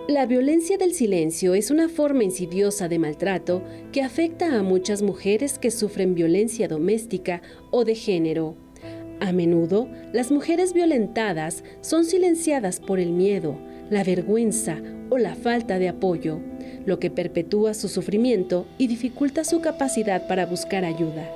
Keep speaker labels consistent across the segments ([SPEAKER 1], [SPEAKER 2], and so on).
[SPEAKER 1] La violencia del silencio es una forma insidiosa de maltrato que afecta a muchas mujeres que sufren violencia doméstica o de género. A menudo, las mujeres violentadas son silenciadas por el miedo, la vergüenza o la falta de apoyo, lo que perpetúa su sufrimiento y dificulta su capacidad para buscar ayuda.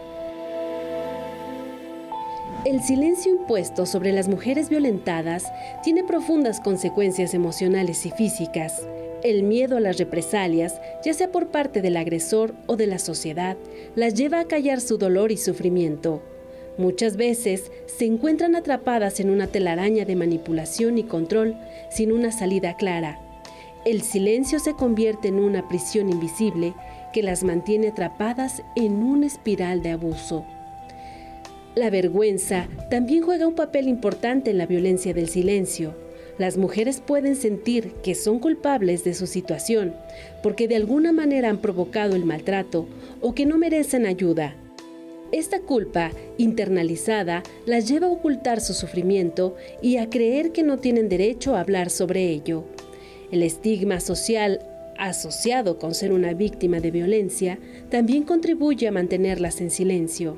[SPEAKER 1] El silencio impuesto sobre las mujeres violentadas tiene profundas consecuencias emocionales y físicas. El miedo a las represalias, ya sea por parte del agresor o de la sociedad, las lleva a callar su dolor y sufrimiento. Muchas veces se encuentran atrapadas en una telaraña de manipulación y control, sin una salida clara. El silencio se convierte en una prisión invisible que las mantiene atrapadas en una espiral de abuso. La vergüenza también juega un papel importante en la violencia del silencio. Las mujeres pueden sentir que son culpables de su situación porque de alguna manera han provocado el maltrato o que no merecen ayuda. Esta culpa internalizada las lleva a ocultar su sufrimiento y a creer que no tienen derecho a hablar sobre ello. El estigma social asociado con ser una víctima de violencia también contribuye a mantenerlas en silencio.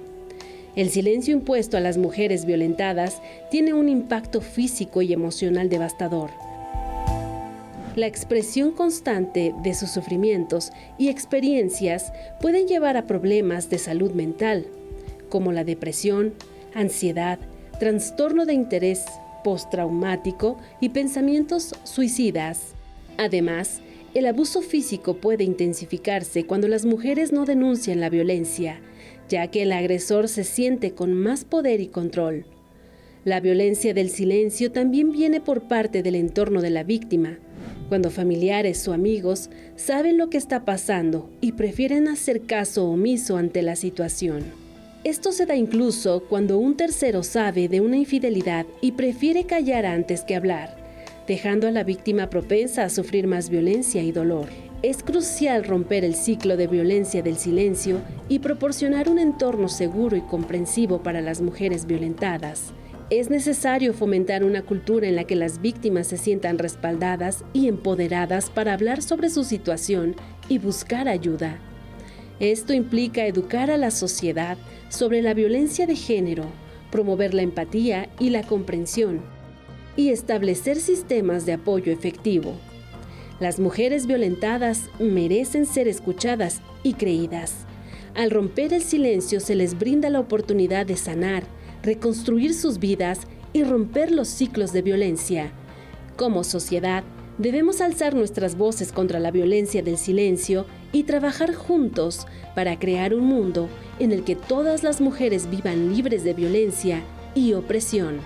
[SPEAKER 1] El silencio impuesto a las mujeres violentadas tiene un impacto físico y emocional devastador. La expresión constante de sus sufrimientos y experiencias pueden llevar a problemas de salud mental, como la depresión, ansiedad, trastorno de interés postraumático y pensamientos suicidas. Además, el abuso físico puede intensificarse cuando las mujeres no denuncian la violencia, ya que el agresor se siente con más poder y control. La violencia del silencio también viene por parte del entorno de la víctima, cuando familiares o amigos saben lo que está pasando y prefieren hacer caso omiso ante la situación. Esto se da incluso cuando un tercero sabe de una infidelidad y prefiere callar antes que hablar, dejando a la víctima propensa a sufrir más violencia y dolor. Es crucial romper el ciclo de violencia del silencio y proporcionar un entorno seguro y comprensivo para las mujeres violentadas. Es necesario fomentar una cultura en la que las víctimas se sientan respaldadas y empoderadas para hablar sobre su situación y buscar ayuda. Esto implica educar a la sociedad sobre la violencia de género, promover la empatía y la comprensión, y establecer sistemas de apoyo efectivo. Las mujeres violentadas merecen ser escuchadas y creídas. Al romper el silencio se les brinda la oportunidad de sanar, reconstruir sus vidas y romper los ciclos de violencia. Como sociedad, debemos alzar nuestras voces contra la violencia del silencio y trabajar juntos para crear un mundo en el que todas las mujeres vivan libres de violencia y opresión.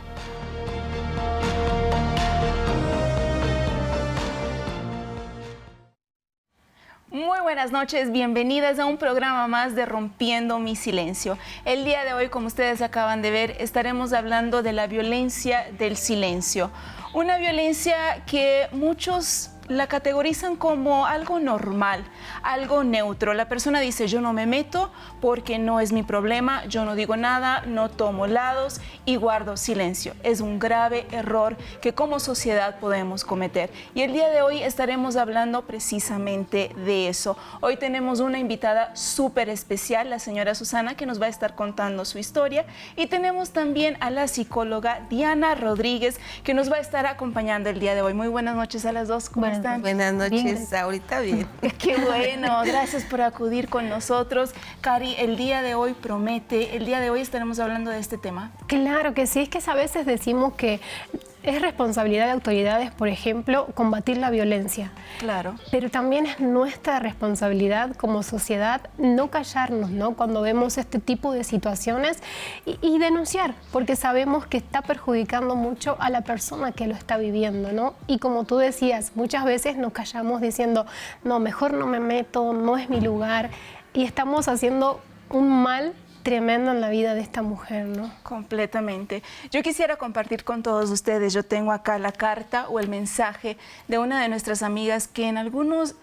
[SPEAKER 2] Muy buenas noches, bienvenidas a un programa más de Rompiendo mi Silencio. El día de hoy, como ustedes acaban de ver, estaremos hablando de la violencia del silencio. Una violencia que muchos la categorizan como algo normal, algo neutro. La persona dice, yo no me meto porque no es mi problema, yo no digo nada, no tomo lados y guardo silencio. Es un grave error que como sociedad podemos cometer. Y el día de hoy estaremos hablando precisamente de eso. Hoy tenemos una invitada súper especial, la señora Susana, que nos va a estar contando su historia. Y tenemos también a la psicóloga Diana Rodríguez, que nos va a estar acompañando el día de hoy. Muy buenas noches a las dos. ¿Cómo están?
[SPEAKER 3] Buenas noches, bien. Ahorita bien.
[SPEAKER 2] Qué bueno, gracias por acudir con nosotros. Cari, el día de hoy promete, el día de hoy estaremos hablando de este tema.
[SPEAKER 4] Claro que sí, es que a veces decimos que es responsabilidad de autoridades, por ejemplo, combatir la violencia.
[SPEAKER 2] Claro.
[SPEAKER 4] Pero también es nuestra responsabilidad como sociedad no callarnos, ¿no? Cuando vemos este tipo de situaciones y denunciar, porque sabemos que está perjudicando mucho a la persona que lo está viviendo, ¿no? Y como tú decías, muchas veces nos callamos diciendo, no, mejor no me meto, no es mi lugar, y estamos haciendo un mal tremendo en la vida de esta mujer, ¿no?
[SPEAKER 2] Completamente. Yo quisiera compartir con todos ustedes, yo tengo acá la carta o el mensaje de una de nuestras amigas que en algunos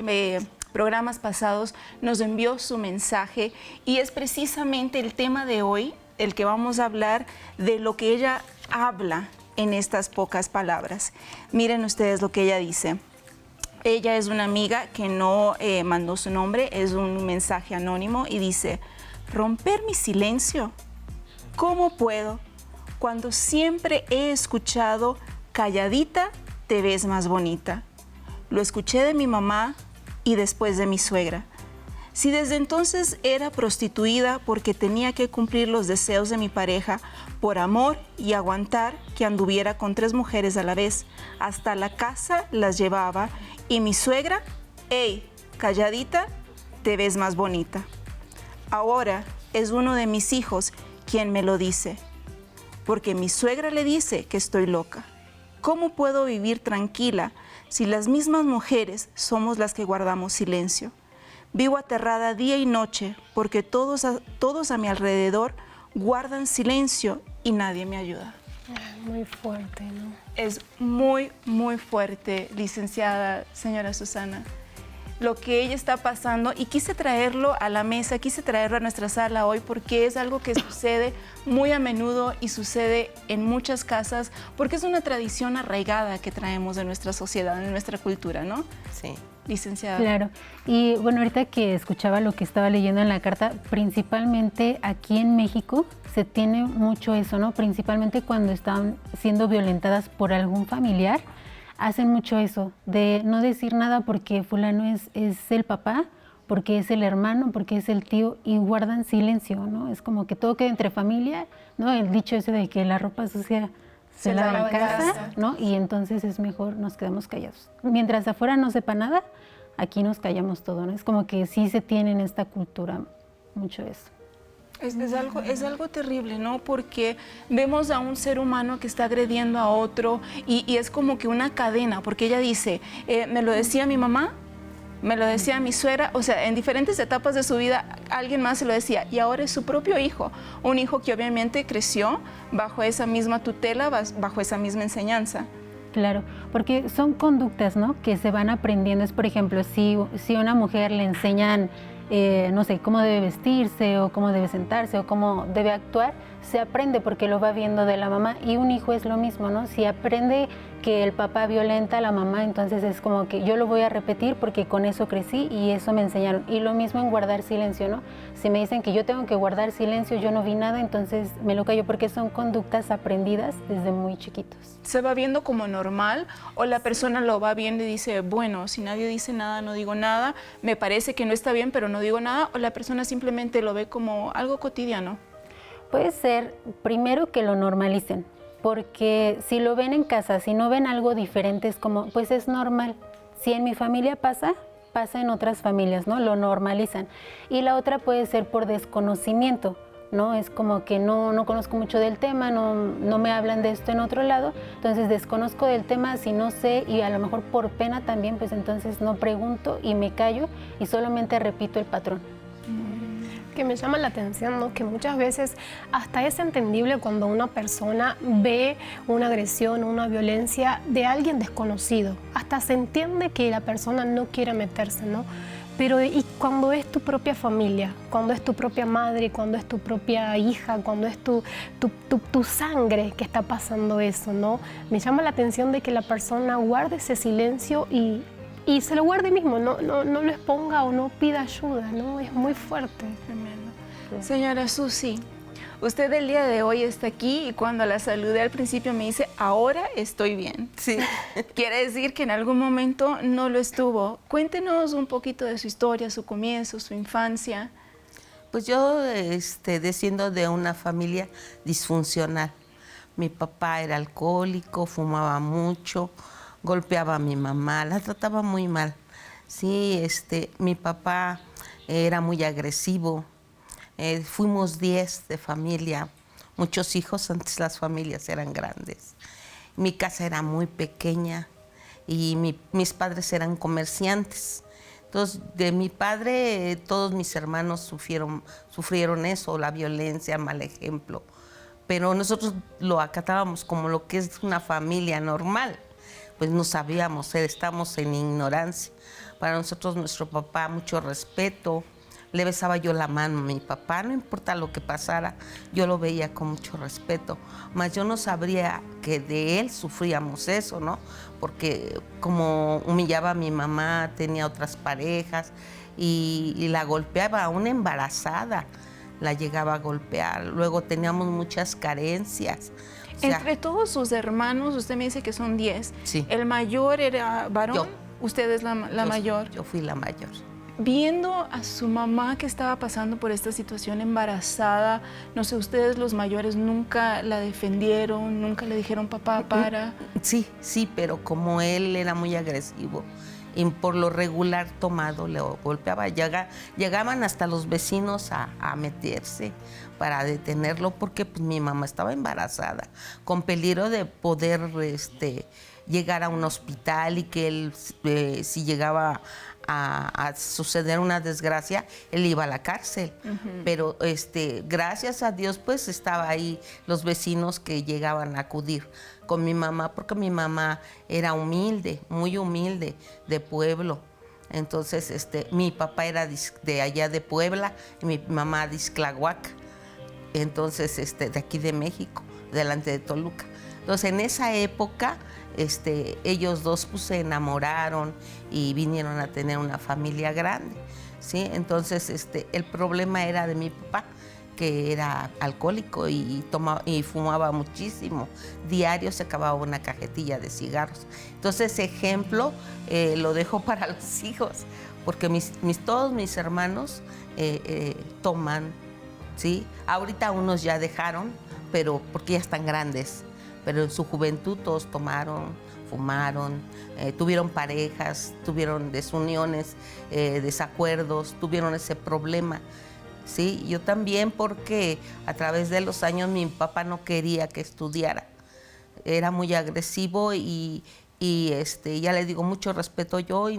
[SPEAKER 2] programas pasados nos envió su mensaje y es precisamente el tema de hoy, el que vamos a hablar de lo que ella habla en estas pocas palabras. Miren ustedes lo que ella dice. Ella es una amiga que no mandó su nombre, es un mensaje anónimo y dice: romper mi silencio. ¿Cómo puedo? Cuando siempre he escuchado, calladita te ves más bonita. Lo escuché de mi mamá y después de mi suegra. Si desde entonces era prostituida porque tenía que cumplir los deseos de mi pareja por amor y aguantar que anduviera con 3 mujeres a la vez, hasta la casa las llevaba y mi suegra, ¡ey, calladita, te ves más bonita! Ahora es uno de mis hijos quien me lo dice, porque mi suegra le dice que estoy loca. ¿Cómo puedo vivir tranquila si las mismas mujeres somos las que guardamos silencio? Vivo aterrada día y noche porque todos a mi alrededor guardan silencio y nadie me ayuda.
[SPEAKER 4] Muy fuerte, ¿no?
[SPEAKER 2] Es muy, muy fuerte, licenciada señora Susana, lo que ella está pasando, y quise traerlo a la mesa, quise traerlo a nuestra sala hoy porque es algo que sucede muy a menudo y sucede en muchas casas porque es una tradición arraigada que traemos de nuestra sociedad, de nuestra cultura, ¿no?
[SPEAKER 3] Sí.
[SPEAKER 2] Licenciada.
[SPEAKER 5] Claro, y bueno, ahorita que escuchaba lo que estaba leyendo en la carta, principalmente aquí en México se tiene mucho eso, ¿no? Principalmente cuando están siendo violentadas por algún familiar, hacen mucho eso, de no decir nada porque fulano es el papá, porque es el hermano, porque es el tío, y guardan silencio, ¿no? Es como que todo queda entre familia, ¿no? El dicho ese de que la ropa sucia se lava en casa, ¿no? Y entonces es mejor nos quedamos callados. Mientras afuera no sepa nada, aquí nos callamos todo, ¿no? Es como que sí se tiene en esta cultura mucho eso.
[SPEAKER 2] Es algo terrible, ¿no? Porque vemos a un ser humano que está agrediendo a otro y es como que una cadena, porque ella dice, me lo decía mi mamá, me lo decía mi suegra, o sea, en diferentes etapas de su vida alguien más se lo decía y ahora es su propio hijo, un hijo que obviamente creció bajo esa misma tutela, bajo esa misma enseñanza.
[SPEAKER 5] Claro, porque son conductas, ¿no? Que se van aprendiendo. Es, por ejemplo, si a una mujer le enseñan, no sé, cómo debe vestirse o cómo debe sentarse o cómo debe actuar, se aprende porque lo va viendo de la mamá, y un hijo es lo mismo, ¿no? Si aprende que el papá violenta a la mamá, entonces es como que yo lo voy a repetir porque con eso crecí y eso me enseñaron. Y lo mismo en guardar silencio, ¿no? Si me dicen que yo tengo que guardar silencio, yo no vi nada, entonces me lo callo, porque son conductas aprendidas desde muy chiquitos.
[SPEAKER 2] ¿Se va viendo como normal o la persona lo va viendo y dice, bueno, si nadie dice nada, no digo nada, me parece que no está bien, pero no digo nada, o la persona simplemente lo ve como algo cotidiano?
[SPEAKER 5] Puede ser, primero, que lo normalicen, porque si lo ven en casa, si no ven algo diferente, es como, pues es normal. Si en mi familia pasa en otras familias, ¿no? Lo normalizan. Y la otra puede ser por desconocimiento, ¿no? Es como que no conozco mucho del tema, no me hablan de esto en otro lado, entonces desconozco del tema, si no sé, y a lo mejor por pena también, pues entonces no pregunto y me callo y solamente repito el patrón.
[SPEAKER 4] Que me llama la atención, ¿no? Que muchas veces hasta es entendible cuando una persona ve una agresión o una violencia de alguien desconocido. Hasta se entiende que la persona no quiere meterse, ¿no? Pero y cuando es tu propia familia, cuando es tu propia madre, cuando es tu propia hija, cuando es tu sangre que está pasando eso, ¿no? Me llama la atención de que la persona guarde ese silencio y se lo guarde mismo, no lo exponga o no pida ayuda, ¿no? Es muy fuerte.
[SPEAKER 2] Tremendo. Sí. Señora Susi, usted el día de hoy está aquí y cuando la saludé al principio me dice, ahora estoy bien.
[SPEAKER 3] Sí.
[SPEAKER 2] Quiere decir que en algún momento no lo estuvo. Cuéntenos un poquito de su historia, su comienzo, su infancia.
[SPEAKER 3] Pues yo desciendo de una familia disfuncional. Mi papá era alcohólico, fumaba mucho, golpeaba a mi mamá, la trataba muy mal. Sí, mi papá era muy agresivo. Fuimos 10 de familia, muchos hijos, antes las familias eran grandes. Mi casa era muy pequeña y mis padres eran comerciantes. Entonces, de mi padre, todos mis hermanos sufrieron eso, la violencia, mal ejemplo. Pero nosotros lo acatábamos como lo que es una familia normal. Pues no sabíamos, estamos en ignorancia. Para nosotros, nuestro papá, mucho respeto, le besaba yo la mano a mi papá, no importa lo que pasara, yo lo veía con mucho respeto, mas yo no sabría que de él sufríamos eso, ¿no? Porque como humillaba a mi mamá, tenía otras parejas y la golpeaba, aún embarazada, la llegaba a golpear. Luego teníamos muchas carencias. O sea,
[SPEAKER 2] entre todos sus hermanos, usted me dice que son 10.
[SPEAKER 3] Sí.
[SPEAKER 2] ¿El mayor era varón?
[SPEAKER 3] Yo.
[SPEAKER 2] ¿Usted es la mayor?
[SPEAKER 3] Yo fui la mayor.
[SPEAKER 2] Viendo a su mamá que estaba pasando por esta situación embarazada, no sé, ustedes los mayores nunca la defendieron, nunca le dijeron papá, para.
[SPEAKER 3] Sí, pero como él era muy agresivo y por lo regular tomado le golpeaba, llegaban hasta los vecinos a meterse para detenerlo porque pues, mi mamá estaba embarazada, con peligro de poder llegar a un hospital y que él, si llegaba a suceder una desgracia, él iba a la cárcel. Pero gracias a Dios, pues estaba ahí los vecinos que llegaban a acudir con mi mamá, porque mi mamá era humilde, muy humilde, de pueblo. Entonces, mi papá era de allá de Puebla y mi mamá de Ixtlahuaca. Entonces, de aquí de México, delante de Toluca. Entonces, en esa época, ellos dos pues, se enamoraron y vinieron a tener una familia grande, ¿sí? Entonces, el problema era de mi papá, que era alcohólico y fumaba muchísimo. Diario se acababa una cajetilla de cigarros. Entonces, ese ejemplo lo dejo para los hijos, porque todos mis hermanos toman, ¿sí? Ahorita unos ya dejaron, pero porque ya están grandes. Pero en su juventud todos tomaron, fumaron, tuvieron parejas, tuvieron desuniones, desacuerdos, tuvieron ese problema. Sí, yo también, porque a través de los años mi papá no quería que estudiara. Era muy agresivo y ya le digo, mucho respeto yo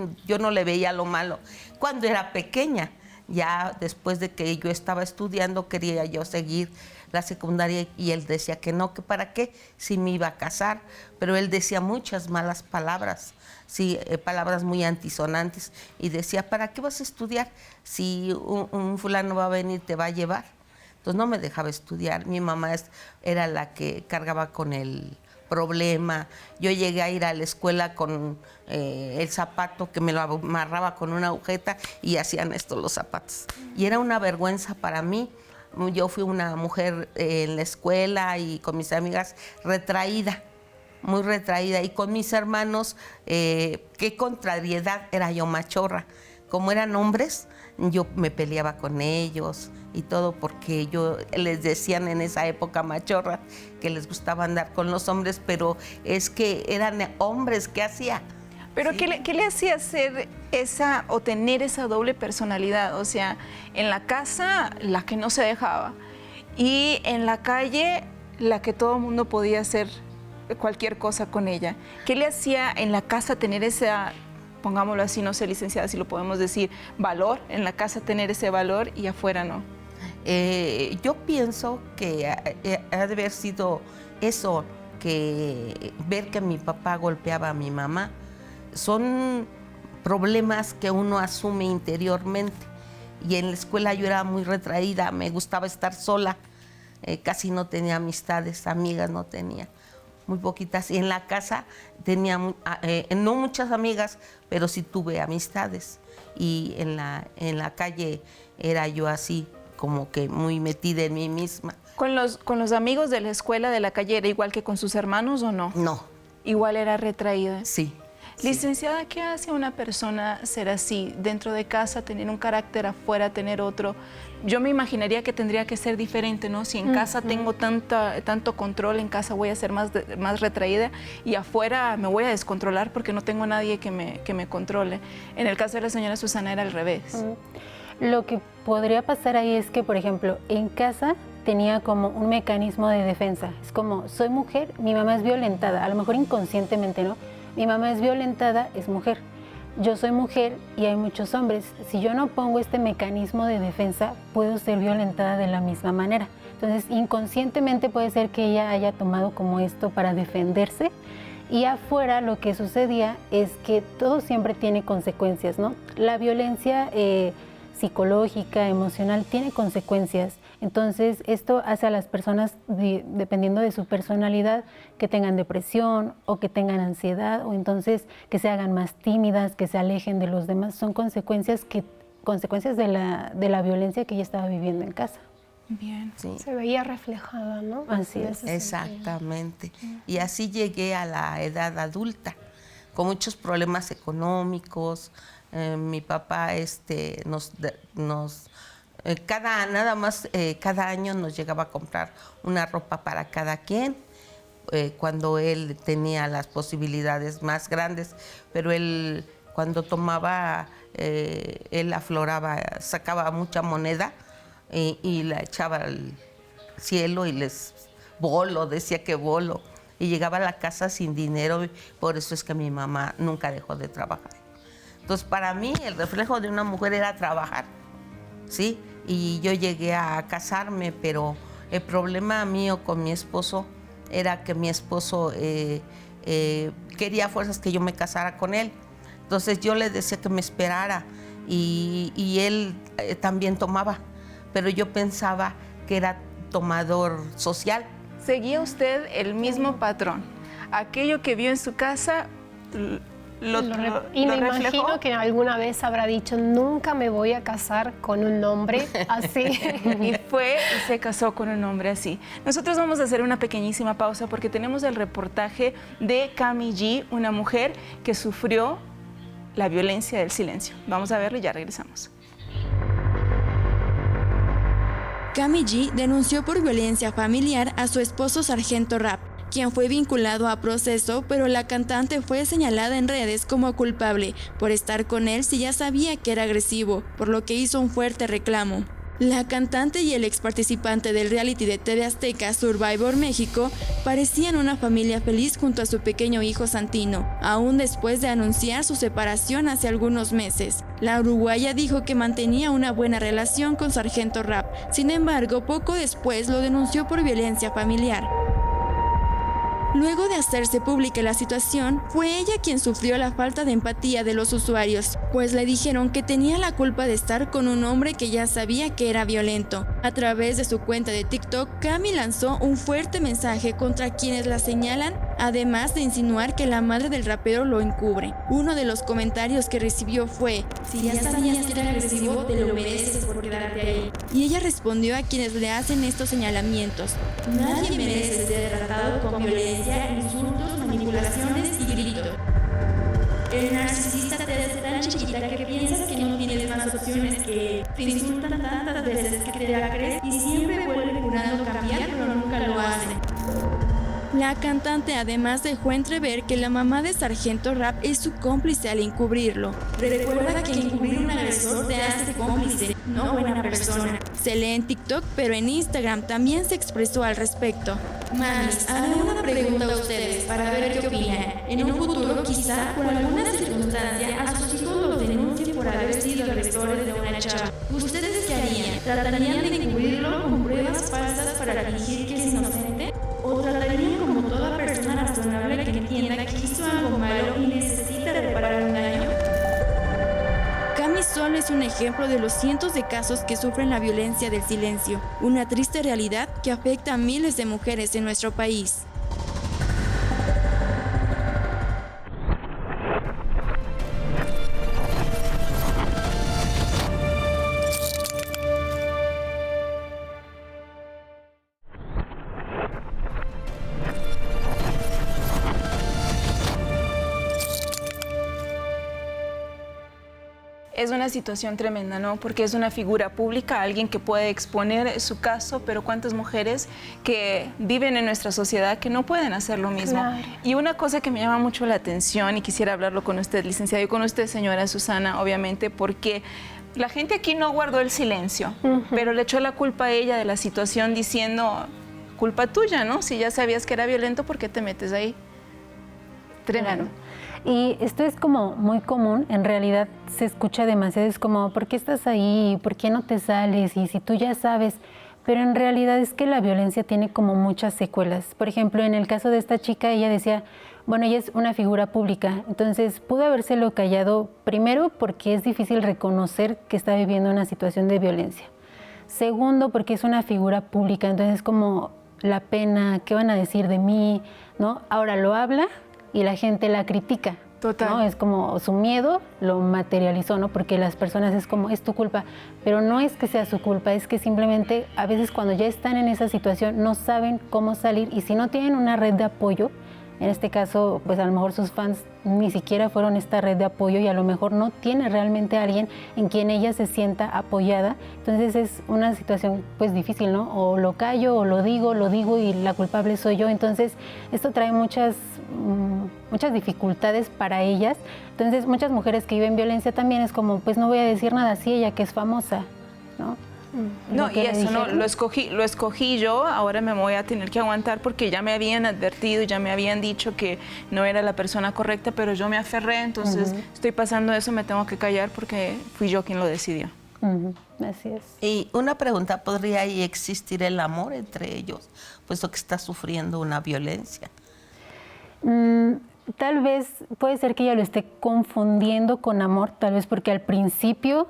[SPEAKER 3] no le veía lo malo. Cuando era pequeña, ya después de que yo estaba estudiando, quería yo seguir la secundaria y él decía que no, que para qué, si me iba a casar. Pero él decía muchas malas palabras, sí, palabras muy antisonantes, y decía, ¿para qué vas a estudiar si un fulano va a venir, te va a llevar? Entonces no me dejaba estudiar. Mi mamá era la que cargaba con el problema. Yo llegué a ir a la escuela con el zapato que me lo amarraba con una agujeta y hacían esto los zapatos. Y era una vergüenza para mí. Yo fui una mujer en la escuela y con mis amigas retraída, muy retraída. Y con mis hermanos, qué contrariedad, era yo machorra. Como eran hombres, yo me peleaba con ellos y todo, porque yo les decían en esa época machorras, que les gustaba andar con los hombres, pero es que eran hombres, ¿qué hacía?
[SPEAKER 2] Pero
[SPEAKER 3] ¿sí?
[SPEAKER 2] ¿qué le hacía hacer o tener esa doble personalidad? O sea, en la casa, la que no se dejaba, y en la calle, la que todo el mundo podía hacer cualquier cosa con ella. ¿Qué le hacía en la casa tener esa, pongámoslo así, no sé, licenciada, si lo podemos decir, valor, en la casa tener ese valor y afuera no?
[SPEAKER 3] Yo pienso que ha de haber sido eso, que ver que mi papá golpeaba a mi mamá, son problemas que uno asume interiormente. Y en la escuela yo era muy retraída, me gustaba estar sola, casi no tenía amistades, amigas no tenía, muy poquitas. Y en la casa tenía no muchas amigas, pero sí tuve amistades. Y en la calle era yo así, como que muy metida en mí misma.
[SPEAKER 2] ¿Con los amigos de la escuela, de la calle, era igual que con sus hermanos o no?
[SPEAKER 3] No.
[SPEAKER 2] Igual era retraída.
[SPEAKER 3] Sí.
[SPEAKER 2] Licenciada, ¿qué hace una persona ser así? Dentro de casa, tener un carácter, afuera tener otro. Yo me imaginaría que tendría que ser diferente, ¿no? Si en casa tengo tanto control, en casa voy a ser más retraída y afuera me voy a descontrolar porque no tengo nadie que me controle. En el caso de la señora Susana era al revés.
[SPEAKER 5] Lo que podría pasar ahí es que, por ejemplo, en casa tenía como un mecanismo de defensa. Es como, soy mujer, mi mamá es violentada, a lo mejor inconscientemente, ¿no? Mi mamá es violentada, es mujer. Yo soy mujer y hay muchos hombres. Si yo no pongo este mecanismo de defensa, puedo ser violentada de la misma manera. Entonces, inconscientemente puede ser que ella haya tomado como esto para defenderse. Y afuera lo que sucedía es que todo siempre tiene consecuencias, ¿no? La violencia psicológica, emocional, tiene consecuencias. Entonces, esto hace a las personas, dependiendo de su personalidad, que tengan depresión o que tengan ansiedad, o entonces que se hagan más tímidas, que se alejen de los demás. Son consecuencias de la violencia que ella estaba viviendo en casa.
[SPEAKER 2] Bien.
[SPEAKER 3] Sí.
[SPEAKER 4] Se veía reflejada, ¿no?
[SPEAKER 5] Así es.
[SPEAKER 3] Exactamente. Y así llegué a la edad adulta, con muchos problemas económicos. Mi papá cada año nos llegaba a comprar una ropa para cada quien, cuando él tenía las posibilidades más grandes, pero él cuando tomaba, él afloraba, sacaba mucha moneda y la echaba al cielo y decía que bolo, y llegaba a la casa sin dinero, por eso es que mi mamá nunca dejó de trabajar. Entonces, para mí, el reflejo de una mujer era trabajar, ¿sí? Y yo llegué a casarme, pero el problema mío con mi esposo era que mi esposo quería a fuerzas que yo me casara con él. Entonces, yo le decía que me esperara y él también tomaba, pero yo pensaba que era tomador social.
[SPEAKER 2] ¿Seguía usted el mismo patrón? Aquello que vio en su casa
[SPEAKER 4] y me imagino que alguna vez habrá dicho, nunca me voy a casar con un hombre así.
[SPEAKER 2] Y fue y se casó con un hombre así. Nosotros vamos a hacer una pequeñísima pausa porque tenemos el reportaje de Cami G, una mujer que sufrió la violencia del silencio. Vamos a verlo y ya regresamos.
[SPEAKER 6] Cami G denunció por violencia familiar a su esposo Sargento Rap, quien fue vinculado a proceso, pero la cantante fue señalada en redes como culpable por estar con él si ya sabía que era agresivo, por lo que hizo un fuerte reclamo. La cantante y el ex participante del reality de TV Azteca Survivor México parecían una familia feliz junto a su pequeño hijo Santino, aún después de anunciar su separación hace algunos meses. La uruguaya dijo que mantenía una buena relación con Sargento Rap, sin embargo, poco después lo denunció por violencia familiar. Luego de hacerse pública la situación, fue ella quien sufrió la falta de empatía de los usuarios, pues le dijeron que tenía la culpa de estar con un hombre que ya sabía que era violento. A través de su cuenta de TikTok, Cami lanzó un fuerte mensaje contra quienes la señalan, además de insinuar que la madre del rapero lo encubre. Uno de los comentarios que recibió fue, si ya sabías que era agresivo, te lo mereces por quedarte ahí. Y ella respondió a quienes le hacen estos señalamientos, nadie merece ser tratado con violencia, insultos, manipulaciones y gritos. El narcisista te hace tan chiquita que piensas que no tienes más opciones que él. Te insultan tantas veces que te la crees y siempre vuelven jurando cambiar, pero nunca lo hacen. La cantante además dejó entrever que la mamá de Sargento Rap es su cómplice al encubrirlo. Recuerda que encubrir un agresor te hace cómplice, no buena persona. Se lee en TikTok, pero en Instagram también se expresó al respecto. Mamis, haré una pregunta a ustedes para ver qué opinan. En un futuro, quizá por alguna circunstancia, a sus hijos los denuncien por haber sido agresores de una chava. ¿Ustedes qué harían? ¿Tratarían de encubrirlo con pruebas falsas para fingir que es inocente? ¿O tratarían como toda persona razonable que entienda que hizo algo malo y necesita reparar un daño? Cami solo es un ejemplo de los cientos de casos que sufren la violencia del silencio, una triste realidad que afecta a miles de mujeres en nuestro país.
[SPEAKER 2] Es una situación tremenda, ¿no? Porque es una figura pública, alguien que puede exponer su caso, pero cuántas mujeres que viven en nuestra sociedad que no pueden hacer lo mismo.
[SPEAKER 4] Claro.
[SPEAKER 2] Y una cosa que me llama mucho la atención y quisiera hablarlo con usted, licenciado, y con usted, señora Susana, obviamente, porque la gente aquí no guardó el silencio, pero le echó la culpa a ella de la situación diciendo, culpa tuya, ¿no? Si ya sabías que era violento, ¿por qué te metes ahí? Tremendo.
[SPEAKER 5] Claro. Y esto es como muy común, en realidad se escucha demasiado, es como, ¿por qué estás ahí? ¿Por qué no te sales? Y si tú ya sabes, pero en realidad es que la violencia tiene como muchas secuelas. Por ejemplo, en el caso de esta chica, ella decía, bueno, ella es una figura pública, entonces pudo habérselo callado primero porque es difícil reconocer que está viviendo una situación de violencia. Segundo, porque es una figura pública, entonces como la pena, ¿qué van a decir de mí? ¿No? Ahora lo habla y la gente la critica.
[SPEAKER 2] Total.
[SPEAKER 5] ¿No? Es como su miedo lo materializó, ¿no? Porque las personas es como, es tu culpa, pero no es que sea su culpa, es que simplemente a veces cuando ya están en esa situación no saben cómo salir y si no tienen una red de apoyo, en este caso, pues a lo mejor sus fans ni siquiera fueron esta red de apoyo y a lo mejor no tiene realmente a alguien en quien ella se sienta apoyada. Entonces es una situación pues difícil, ¿no? O lo callo o lo digo y la culpable soy yo. Entonces esto trae muchas dificultades para ellas. Entonces muchas mujeres que viven violencia también es como, pues no voy a decir nada así, ella que es famosa, ¿no?
[SPEAKER 2] No, y eso no, lo escogí yo, ahora me voy a tener que aguantar porque ya me habían advertido, ya me habían dicho que no era la persona correcta, pero yo me aferré, entonces estoy pasando eso, me tengo que callar porque fui yo quien lo decidió.
[SPEAKER 5] Así es.
[SPEAKER 3] Y una pregunta, ¿podría ahí existir el amor entre ellos, puesto que está sufriendo una violencia?
[SPEAKER 5] Tal vez puede ser que ella lo esté confundiendo con amor, tal vez porque al principio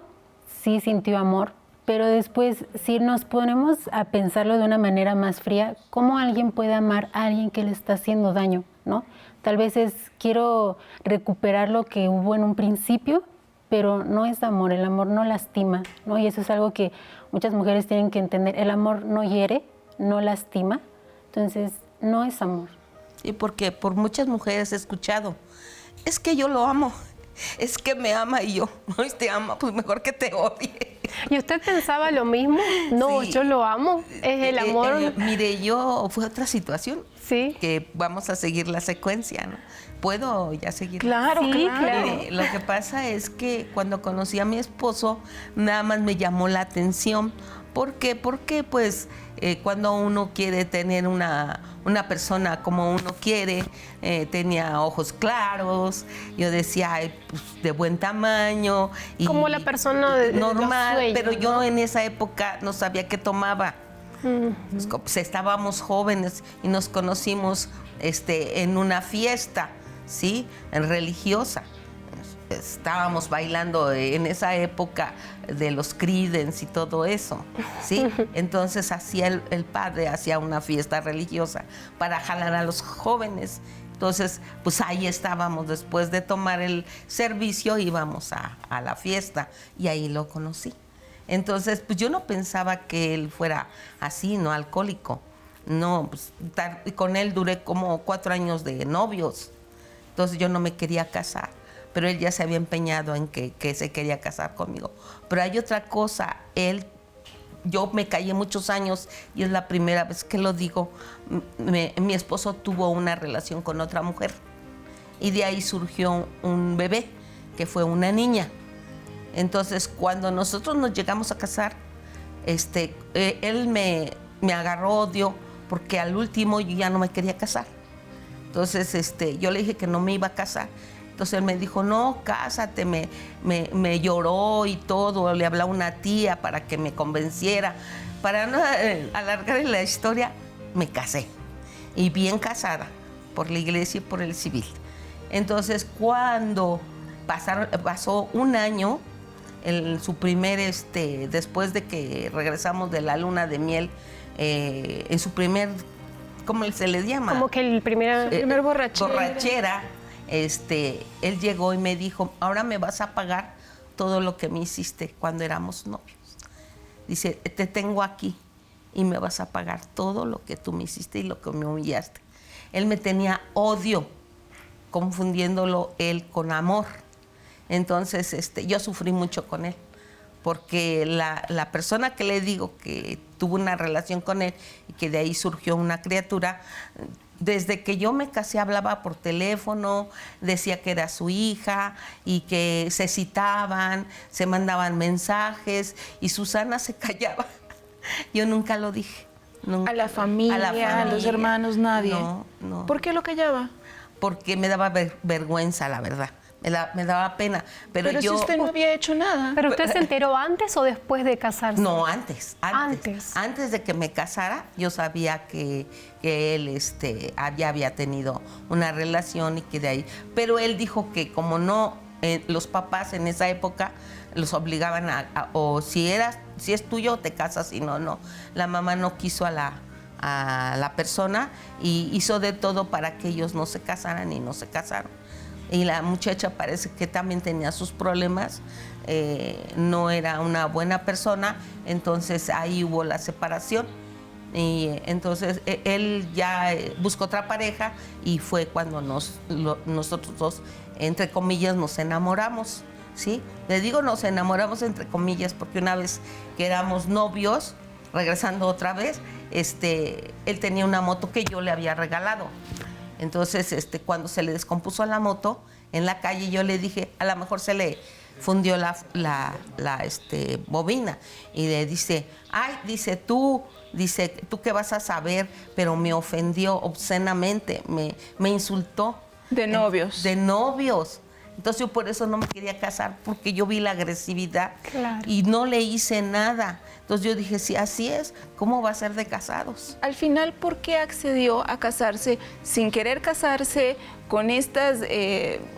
[SPEAKER 5] sí sintió amor, pero después, si nos ponemos a pensarlo de una manera más fría, ¿cómo alguien puede amar a alguien que le está haciendo daño, ¿no? Tal vez quiero recuperar lo que hubo en un principio, pero no es amor, el amor no lastima, ¿no? Y eso es algo que muchas mujeres tienen que entender, el amor no hiere, no lastima, entonces no es amor.
[SPEAKER 3] Sí, porque por muchas mujeres he escuchado, es que yo lo amo, es que me ama y yo, no, te ama, pues mejor que te odie.
[SPEAKER 4] ¿Y usted pensaba lo mismo? No,
[SPEAKER 3] Sí.
[SPEAKER 4] yo lo amo, es el amor.
[SPEAKER 3] Mire, fue otra situación,
[SPEAKER 4] Sí.
[SPEAKER 3] que vamos a seguir la secuencia, ¿no? ¿Puedo ya seguir?
[SPEAKER 2] Claro,
[SPEAKER 4] Sí, claro.
[SPEAKER 3] Mire, lo que pasa es que cuando conocí a mi esposo, nada más me llamó la atención. ¿Por qué? Porque pues cuando uno quiere tener una persona como uno quiere, tenía ojos claros, yo decía, ay, pues, de buen tamaño. Y
[SPEAKER 4] Como la persona de
[SPEAKER 3] normal,
[SPEAKER 4] los sueños,
[SPEAKER 3] pero yo
[SPEAKER 4] ¿no?
[SPEAKER 3] en esa época no sabía qué tomaba. Pues, estábamos jóvenes y nos conocimos en una fiesta, ¿sí? Religiosa. Estábamos bailando en esa época de los Creedence y todo eso, ¿sí? Entonces el padre hacía una fiesta religiosa para jalar a los jóvenes. Entonces, pues ahí estábamos, después de tomar el servicio íbamos a la fiesta y ahí lo conocí. Entonces, pues yo no pensaba que él fuera así, ¿no? Alcohólico. No, pues con él duré como 4 años de novios. Entonces yo no me quería casar, pero él ya se había empeñado en que se quería casar conmigo. Pero hay otra cosa, yo me callé muchos años y es la primera vez que lo digo, mi esposo tuvo una relación con otra mujer y de ahí surgió un bebé, que fue una niña. Entonces, cuando nosotros nos llegamos a casar, él me agarró odio porque al último yo ya no me quería casar. Entonces, yo le dije que no me iba a casar. Entonces él me dijo, no, cásate, me lloró y todo, le habló a una tía para que me convenciera. Para no alargar la historia, me casé. Y bien casada, por la iglesia y por el civil. Entonces, cuando pasó un año, su primer, después de que regresamos de la luna de miel, en su primer, ¿cómo se le llama?
[SPEAKER 4] Como que el primer
[SPEAKER 3] borrachera, él llegó y me dijo, ahora me vas a pagar todo lo que me hiciste cuando éramos novios. Dice, te tengo aquí y me vas a pagar todo lo que tú me hiciste y lo que me humillaste. Él me tenía odio, confundiéndolo él con amor. Entonces, yo sufrí mucho con él, porque la persona que le digo que tuvo una relación con él y que de ahí surgió una criatura, desde que yo me casé hablaba por teléfono, decía que era su hija y que se citaban, se mandaban mensajes y Susana se callaba. Yo nunca lo dije. Nunca.
[SPEAKER 2] A la familia, a los hermanos, nadie.
[SPEAKER 3] No.
[SPEAKER 2] ¿Por qué lo callaba?
[SPEAKER 3] Porque me daba vergüenza, la verdad. Me daba pena. Pero
[SPEAKER 2] yo,
[SPEAKER 3] si
[SPEAKER 2] usted no había hecho nada.
[SPEAKER 4] ¿Pero usted se enteró antes o después de casarse?
[SPEAKER 3] No, antes. Antes de que me casara, yo sabía que él ya había tenido una relación y que de ahí. Pero él dijo que como no, los papás en esa época los obligaban o si es tuyo, te casas, y no. La mamá no quiso a la persona y hizo de todo para que ellos no se casaran y no se casaron. Y la muchacha parece que también tenía sus problemas, no era una buena persona, entonces ahí hubo la separación. Y entonces él ya buscó otra pareja y fue cuando nosotros dos, entre comillas, nos enamoramos, ¿sí? Le digo nos enamoramos entre comillas porque una vez que éramos novios, regresando otra vez, él tenía una moto que yo le había regalado. Entonces, cuando se le descompuso la moto en la calle, yo le dije, a lo mejor se le fundió la bobina. Y le dice, tú qué vas a saber, pero me ofendió obscenamente, me insultó.
[SPEAKER 2] De novios.
[SPEAKER 3] De novios. Entonces yo por eso no me quería casar, porque yo vi la agresividad.
[SPEAKER 4] Claro.
[SPEAKER 3] Y no le hice nada. Entonces yo dije, si así es, ¿cómo va a ser de casados?
[SPEAKER 2] Al final, ¿por qué accedió a casarse sin querer casarse, con estas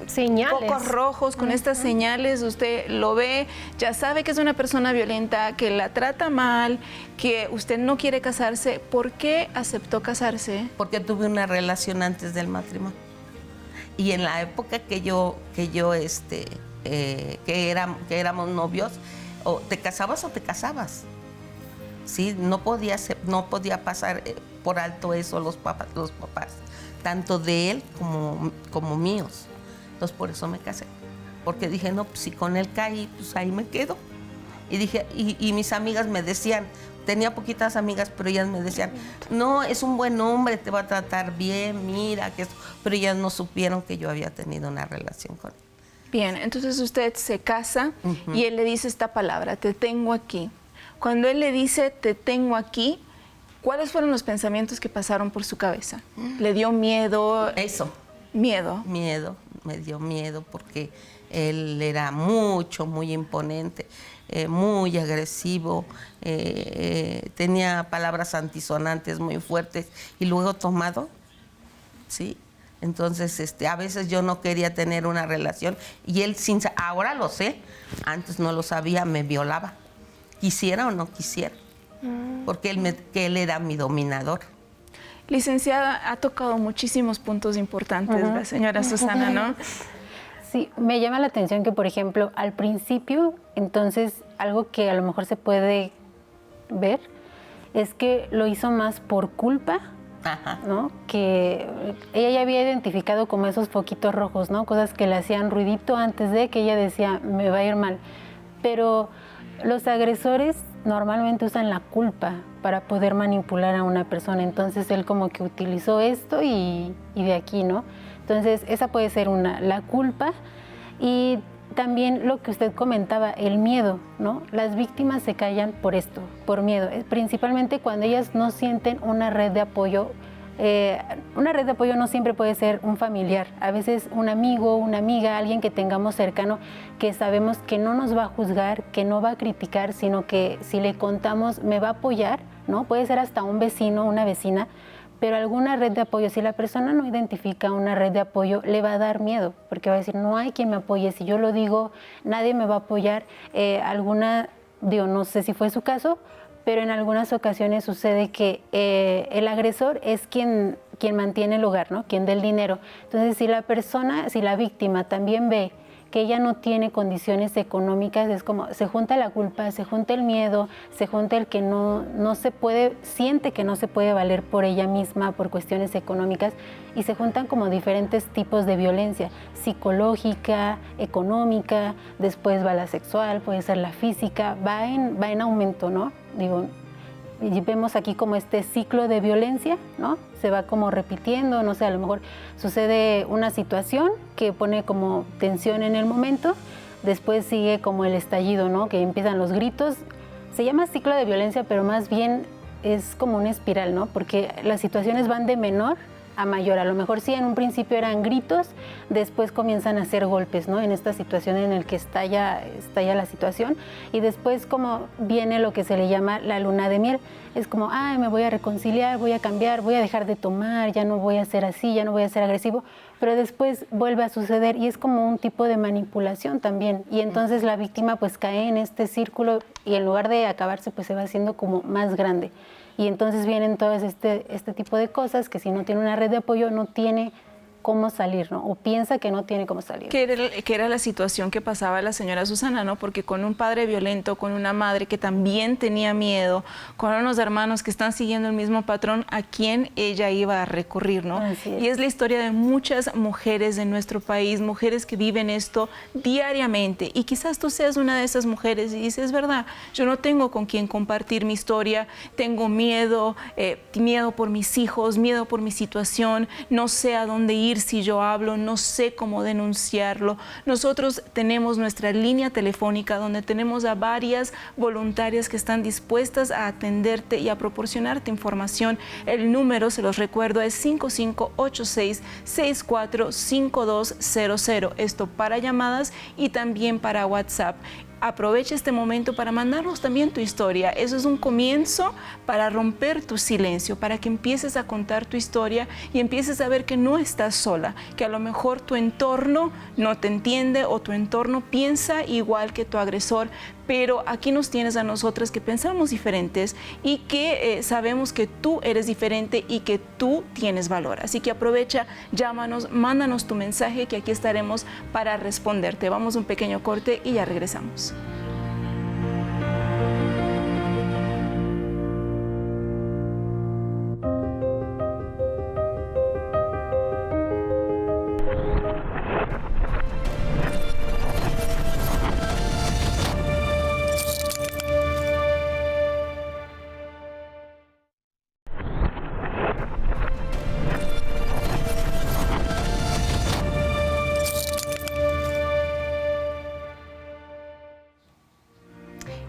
[SPEAKER 4] señales,
[SPEAKER 2] focos rojos, con estas señales? Usted lo ve, ya sabe que es una persona violenta, que la trata mal, que usted no quiere casarse. ¿Por qué aceptó casarse?
[SPEAKER 3] Porque tuve una relación antes del matrimonio. Y en la época que éramos novios, o te casabas o te casabas. Sí, no podía pasar por alto eso los papás, tanto de él como míos. Entonces por eso me casé. Porque dije, no, pues si con él caí, pues ahí me quedo. Y dije, y mis amigas me decían, tenía poquitas amigas, pero ellas me decían, no, es un buen hombre, te va a tratar bien, mira, que esto. Pero ellas no supieron que yo había tenido una relación con él.
[SPEAKER 2] Bien, entonces usted se casa y él le dice esta palabra, te tengo aquí. Cuando él le dice, te tengo aquí, ¿cuáles fueron los pensamientos que pasaron por su cabeza? ¿Le dio miedo?
[SPEAKER 3] Eso.
[SPEAKER 2] ¿Miedo?
[SPEAKER 3] Miedo, me dio miedo porque él era muy imponente, muy agresivo, tenía palabras antisonantes muy fuertes y luego tomado, ¿sí? Entonces, a veces yo no quería tener una relación y él, ahora lo sé, antes no lo sabía, me violaba, quisiera o no quisiera, porque él era mi dominador.
[SPEAKER 2] Licenciada, ha tocado muchísimos puntos importantes la señora Susana, ¿no?
[SPEAKER 5] Sí, me llama la atención que, por ejemplo, al principio, entonces, algo que a lo mejor se puede ver es que lo hizo más por culpa, ¿no? Que ella ya había identificado como esos foquitos rojos, ¿no? Cosas que le hacían ruidito antes de que ella decía, me va a ir mal. Pero los agresores normalmente usan la culpa para poder manipular a una persona. Entonces él como que utilizó esto y de aquí, ¿no? Entonces esa puede ser la culpa. Y también lo que usted comentaba, el miedo, ¿no? Las víctimas se callan por esto, por miedo, principalmente cuando ellas no sienten una red de apoyo. Una red de apoyo no siempre puede ser un familiar, a veces un amigo, una amiga, alguien que tengamos cercano, que sabemos que no nos va a juzgar, que no va a criticar, sino que si le contamos me va a apoyar, ¿no? Puede ser hasta un vecino, una vecina, pero alguna red de apoyo, si la persona no identifica una red de apoyo, le va a dar miedo, porque va a decir, no hay quien me apoye, si yo lo digo, nadie me va a apoyar. No sé si fue su caso, pero en algunas ocasiones sucede que el agresor es quien mantiene el hogar, ¿no? Quien da el dinero. Entonces, si la víctima también ve que ella no tiene condiciones económicas, es como se junta la culpa, se junta el miedo, se junta el que no se puede, siente que no se puede valer por ella misma por cuestiones económicas, y se juntan como diferentes tipos de violencia, psicológica, económica, después va la sexual, puede ser la física, va en aumento, ¿no? Y vemos aquí como este ciclo de violencia, ¿no? Se va como repitiendo, no sé, a lo mejor sucede una situación que pone como tensión en el momento, después sigue como el estallido, ¿no? Que empiezan los gritos. Se llama ciclo de violencia, pero más bien es como una espiral, ¿no? Porque las situaciones van de menor a mayor. A lo mejor sí, en un principio eran gritos, después comienzan a hacer golpes, ¿no? En esta situación en la que estalla la situación, y después como viene lo que se le llama la luna de miel. Es como, me voy a reconciliar, voy a cambiar, voy a dejar de tomar, ya no voy a ser así, ya no voy a ser agresivo, pero después vuelve a suceder y es como un tipo de manipulación también. Y entonces la víctima pues cae en este círculo y en lugar de acabarse pues se va haciendo como más grande. Y entonces vienen todas este tipo de cosas que si no tiene una red de apoyo no tiene cómo salir, ¿no? O piensa que no tiene cómo salir.
[SPEAKER 2] Que era la situación que pasaba la señora Susana, ¿no? Porque con un padre violento, con una madre que también tenía miedo, con unos hermanos que están siguiendo el mismo patrón, ¿a quién ella iba a recurrir, no?
[SPEAKER 5] Así es.
[SPEAKER 2] Y es la historia de muchas mujeres de nuestro país, mujeres que viven esto diariamente. Y quizás tú seas una de esas mujeres y dices, verdad, yo no tengo con quién compartir mi historia, tengo miedo, miedo por mis hijos, miedo por mi situación, no sé a dónde ir si yo hablo, no sé cómo denunciarlo. Nosotros tenemos nuestra línea telefónica donde tenemos a varias voluntarias que están dispuestas a atenderte y a proporcionarte información. El número, se los recuerdo, es 5586-645200. Esto para llamadas y también para WhatsApp. Aprovecha este momento para mandarnos también tu historia. Eso es un comienzo para romper tu silencio, para que empieces a contar tu historia y empieces a ver que no estás sola, que a lo mejor tu entorno no te entiende o tu entorno piensa igual que tu agresor, pero aquí nos tienes a nosotras que pensamos diferentes y que sabemos que tú eres diferente y que tú tienes valor. Así que aprovecha, llámanos, mándanos tu mensaje que aquí estaremos para responderte. Vamos a un pequeño corte y ya regresamos.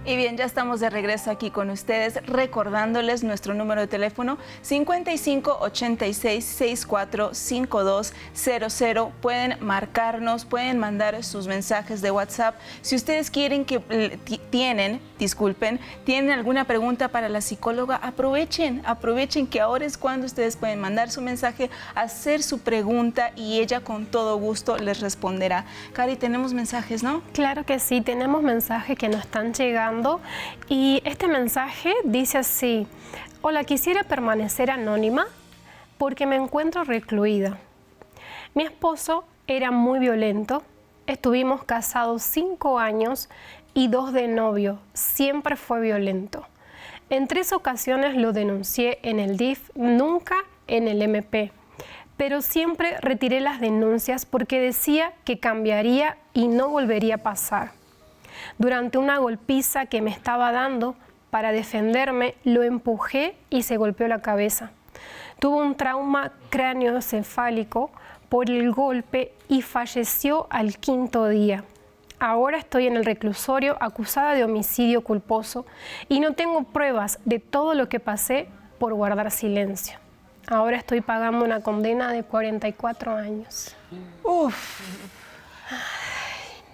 [SPEAKER 2] Y bien, ya estamos de regreso aquí con ustedes, recordándoles nuestro número de teléfono 5586-645200. Pueden marcarnos, pueden mandar sus mensajes de WhatsApp. Si ustedes quieren tienen alguna pregunta para la psicóloga, aprovechen que ahora es cuando ustedes pueden mandar su mensaje, hacer su pregunta y ella con todo gusto les responderá. Cari, tenemos mensajes, ¿no?
[SPEAKER 4] Claro que sí, tenemos mensajes que nos están llegando y este mensaje dice así: hola, quisiera permanecer anónima porque me encuentro recluida. Mi esposo era muy violento, estuvimos casados 5 años y 2 de novio, siempre fue violento. En 3 ocasiones lo denuncié en el DIF, nunca en el MP, pero siempre retiré las denuncias porque decía que cambiaría y no volvería a pasar. Durante una golpiza que me estaba dando, para defenderme, lo empujé y se golpeó la cabeza. Tuvo un trauma cráneoencefálico por el golpe y falleció al 5º día. Ahora estoy en el reclusorio acusada de homicidio culposo y no tengo pruebas de todo lo que pasé por guardar silencio. Ahora estoy pagando una condena de 44 años.
[SPEAKER 2] ¡Uf!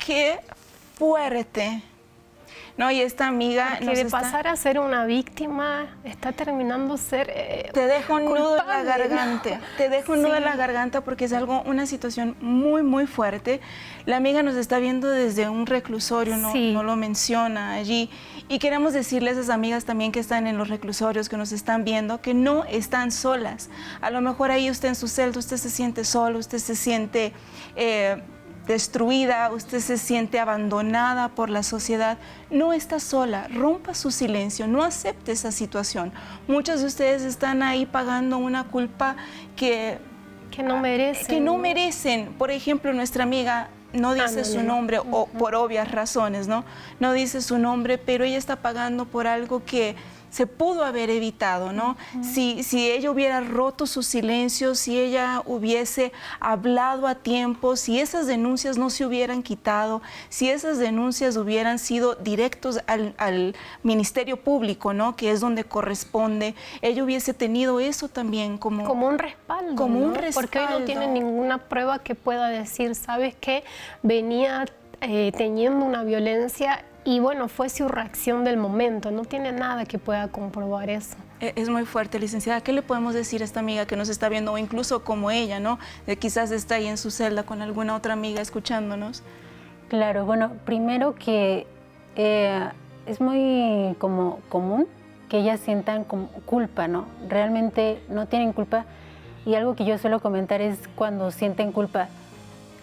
[SPEAKER 2] ¡Qué fuerte! No, y esta amiga
[SPEAKER 4] que de pasar a ser una víctima está terminando ser
[SPEAKER 2] te deja un nudo en la
[SPEAKER 4] culpable,
[SPEAKER 2] garganta.
[SPEAKER 4] ¿no?
[SPEAKER 2] Te deja un nudo en la garganta porque es una situación muy, muy fuerte. La amiga nos está viendo desde un reclusorio, no lo menciona allí. Y queremos decirles a esas amigas también que están en los reclusorios, que nos están viendo, que no están solas. A lo mejor ahí usted en su celda, usted se siente solo, usted se siente destruida, usted se siente abandonada por la sociedad. No está sola, rompa su silencio, no acepte esa situación. Muchos de ustedes están ahí pagando una culpa que
[SPEAKER 4] no merecen.
[SPEAKER 2] Que no merecen. Por ejemplo, nuestra amiga no dice su nombre, o por obvias razones, ¿no? No dice su nombre, pero ella está pagando por algo que se pudo haber evitado, ¿no? Si ella hubiera roto su silencio, si ella hubiese hablado a tiempo, si esas denuncias no se hubieran quitado, si esas denuncias hubieran sido directos al Ministerio Público, ¿no? Que es donde corresponde, ella hubiese tenido eso también como
[SPEAKER 4] un respaldo,
[SPEAKER 2] como
[SPEAKER 4] ¿no?
[SPEAKER 2] un respaldo.
[SPEAKER 4] Porque hoy no tiene ninguna prueba que pueda decir, ¿sabes qué? Venía teniendo una violencia y bueno, fue su reacción del momento, no tiene nada que pueda comprobar eso.
[SPEAKER 2] Es muy fuerte, licenciada. ¿Qué le podemos decir a esta amiga que nos está viendo, o incluso como ella, ¿no? Quizás está ahí en su celda con alguna otra amiga escuchándonos?
[SPEAKER 5] Claro, bueno, primero que es muy como común que ellas sientan como culpa, ¿no? Realmente no tienen culpa, y algo que yo suelo comentar es cuando sienten culpa,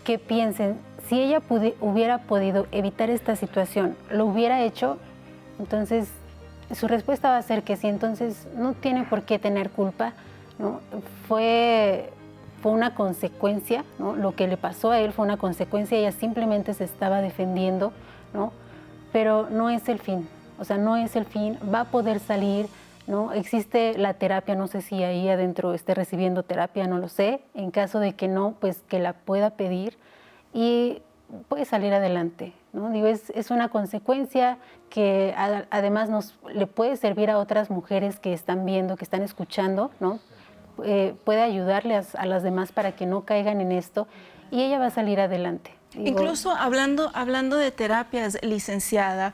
[SPEAKER 5] que piensen, si ella hubiera podido evitar esta situación, lo hubiera hecho, entonces su respuesta va a ser que sí, entonces no tiene por qué tener culpa, ¿no? Fue una consecuencia, ¿no? Lo que le pasó a él fue una consecuencia, ella simplemente se estaba defendiendo, ¿no? Pero no es el fin, o sea, no es el fin, va a poder salir, ¿no? Existe la terapia, no sé si ahí adentro esté recibiendo terapia, no lo sé, en caso de que no, pues que la pueda pedir y puede salir adelante, ¿no? Digo, es una consecuencia que además le puede servir a otras mujeres que están viendo, que están escuchando, ¿no? Puede ayudarles a las demás para que no caigan en esto y ella va a salir adelante.
[SPEAKER 2] Incluso hablando de terapias, licenciada,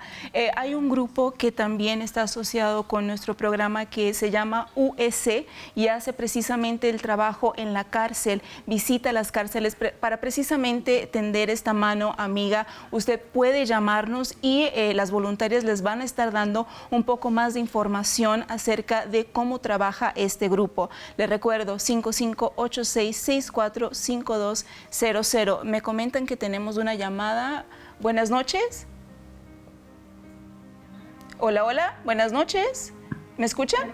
[SPEAKER 2] hay un grupo que también está asociado con nuestro programa que se llama UEC y hace precisamente el trabajo en la cárcel, visita las cárceles para precisamente tender esta mano amiga. Usted puede llamarnos y las voluntarias les van a estar dando un poco más de información acerca de cómo trabaja este grupo. Les recuerdo, 5586645200. Me comentan que tenemos una llamada. Buenas noches. Hola, hola. Buenas noches. ¿Me escuchan?